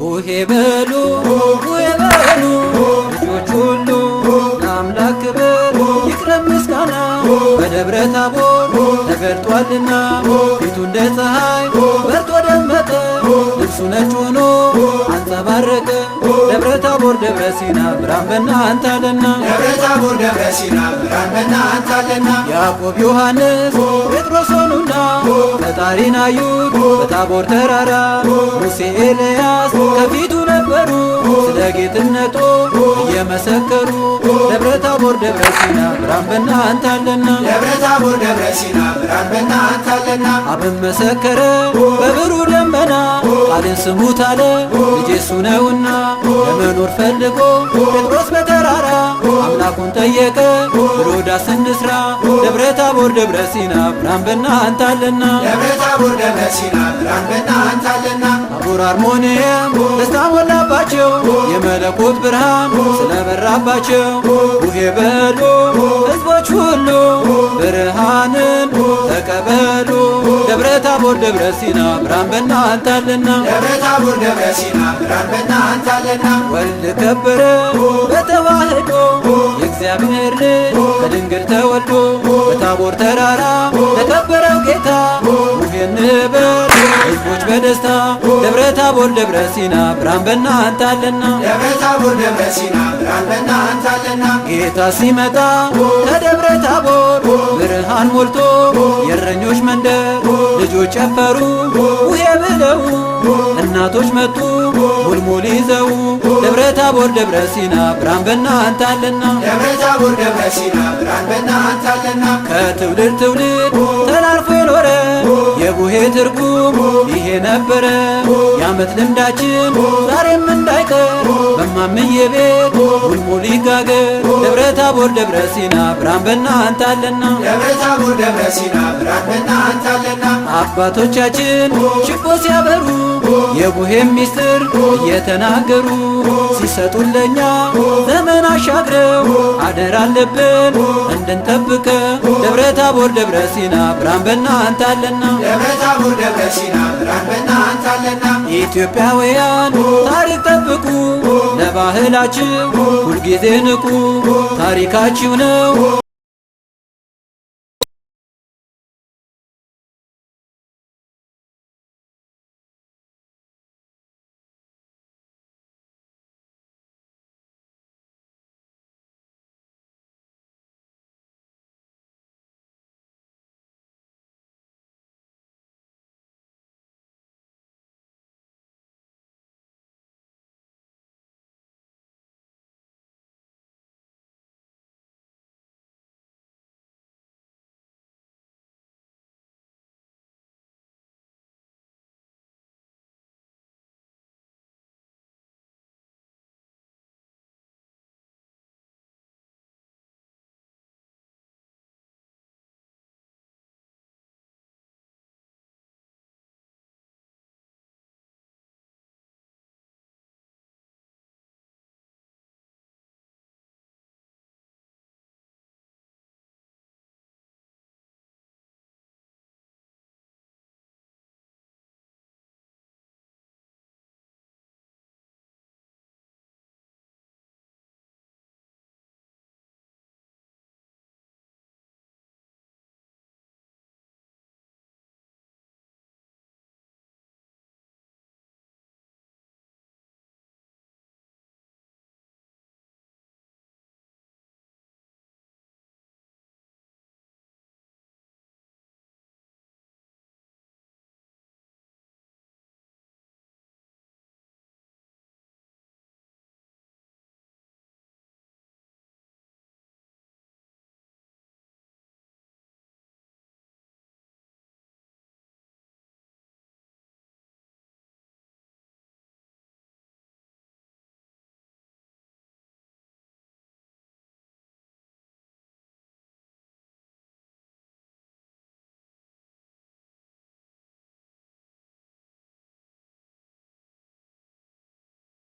ቡሄ በሉ ቡሄ በሉ ልጆች ሁሉ ለአምላክ ክብር ይቅረብ ምስጋና። በደብረ ታቦር ተገልጧልና ፊቱ እንደ ፀሐይ በርቶ ደመቀ። ልብሱ ነጭ ሆኖ አንጸባረቀ። ደብረ ታቦር ደብረ ሲና ብርሃን በእናንተ አለና። ደብረ ታቦር ደብረ ሲና ብርሃን በእናንተ አለና። ያዕቆብ ዮሐንስ ጴጥሮስ ሆኑና ፈጣሪን አዩት በታቦር ተራራ። ሙሴ ኤልያስ ከፊቱ ነበሩ ስለ ጌትነቱ እየመሰከሩ። ደብረ ታቦር ደብረ ሲና ብርሃን በእናንተ አለና። ደብረ ታቦር ደብረ ሲና ብርሃን በእናንተ አለና። አብን መሰከረ በብሩህ ደመና ቃልን ስሙት አለ ልጄ እሱ ነውና። ለመኖር ፈልጎ ጴጥሮስ በተራራ አምላኩን ጠየቀ ብሎ ዳስ እንስራ። ደብረ ታቦር ደብረ ሲና ብርሃን በእናንተ አለና። ደብረ ታቦር ደብረ ሲና ብርሃን በእናንተ አለና። ታቦር አርሞንኤም ደስታ ሞላባቸው የመለኮት ብርሃን ስለበራባቸው። ቡሄ በሉ ሕዝቦች ሁሉ ብርሃንን ተቀበሉ። ደብረ ታቦር ደብረ ሲና ብርሃን በእናንተ አለና። ደብረ ታቦር ደብረ ሲና ብርሃን በእናንተ አለና። ወልድ ከበረ በተዋህዶ የእግዚአብሔር ልጅ ከድንግል ተወልዶ በታቦር ተራራ ለከበረው ጌታ ቡሄ እንበል ሕዝቦች በደስታ። ደብረ ታቦር ደብረ ሲና ብርሃን በእናንተ አለና። ደብረ ታቦር ደብረ ሲና ብርሃን በእናንተ አለና። ጌታ ሲመጣ ከደብረ ታቦር ብርሃን ሞልቶ የእረኞች መንደር ልጆች ጨፈሩ ቡሄ ብለው እናቶች መጡ ሙልሙል ይዘው። ደብረ ታቦር ደብረ ሲና ብርሃን በእናንተ አለና። ደብረ ታቦር ደብረ ሲና ብርሃን በእናንተ አለና። ከትውልድ ትውልድ ተላልፎ የኖረ የቡሄ ትርጉም ይሄ ነበረ። የዓመት ልምዳችን ዛሬም እንዳይቀር በማምዬ ቤት ሙልሙል ይጋገር። ደብረ ታቦር ደብረ ሲና ብርሃን በእናንተ አለና። ደብረ ታቦር ደብረ ሲና ብርሃን በእናንተ አለና። አባቶቻችን ችቦ ሲያበሩ የቡሄ ሚስጥር እየተናገሩ ሲሰጡን ለኛ ዘመን አሻግረው አደራ አለብን እንድንጠብቀ። ደብረ ታቦር ደብረ ሲና ብርሃን በእናንተ አለና። ደብረ ታቦር ደብረ ሲና ብርሃን በእናንተ አለና። ኢትዮጵያውያን ታሪክ ጠብቁ ለባህላችሁ ሁልጊዜ ንቁ። ታሪካችሁ ነው